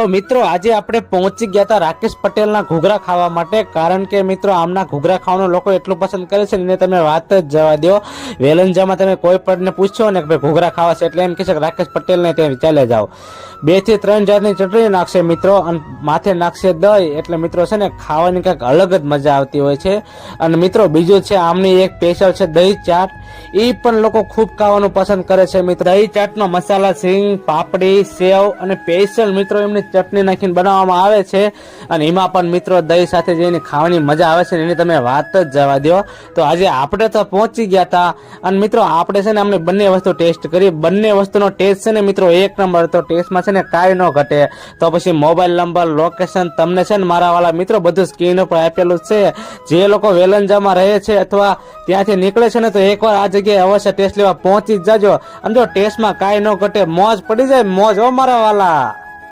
તો મિત્રો આજે આપણે પહોંચી ગયા હતા રાકેશ પટેલના ઘૂઘરા ખાવા માટે, કારણ કે મિત્રો આમના ઘૂઘરા ખાવાનું લોકો એટલું પસંદ કરે છે ને તમે વાત જ જવા દો। વેલંજામાં તમે કોઈ પણ પૂછો ને કે ભાઈ ઘૂઘરા ખાવા છે એટલે એમ કહે છે કે રાકેશ પટેલને ત્યાં ચાલે જાઓ। 2 થી 3 જાતની ચટણી નાખશે મિત્રો અને માથે નાખશે દહીં, એટલે મિત્રો છે ને ખાવાની કંઈક અલગ જ મજા આવતી હોય છે। અને મિત્રો બીજું છે આમની એક સ્પેશિયલ છે દહીં ચાટ, એ પણ લોકો ખૂબ ખાવાનું પસંદ કરે છે મિત્રો। દહીં ચાટનો મસાલા, સિંગ, પાપડી, સેવ અને સ્પેશિયલ મિત્રો એમની ચટણી નાખીને બનાવવામાં આવે છે અને એમાં પણ મિત્રો દહીં સાથે જેની ખાવાની મજા આવે છે એની તમે વાત જ જવા દો। તો આજે આપણે તો પહોંચી ગયા હતા અને મિત્રો આપણે છે ને અમને બંને વસ્તુ ટેસ્ટ કરી, બંને વસ્તુનો ટેસ્ટ છે ને મિત્રો એક નંબર। તો ટેસ્ટમાં છે ને કાંઈ ન ઘટે। તો પછી મોબાઈલ નંબર, લોકેશન તમને છે ને મારા વાળા મિત્રો બધું સ્ક્રીન ઉપર આપેલું છે। જે લોકો વેલંજામાં રહે છે અથવા ત્યાંથી નીકળે છે ને તો એકવાર આ જગ્યાએ અવશ્ય ટેસ્ટ લેવા પહોંચી જ જાજો, અને જો ટેસ્ટમાં કાંઈ ન ઘટે મોજ પડી જાય, મોજ હો મારા વાલા।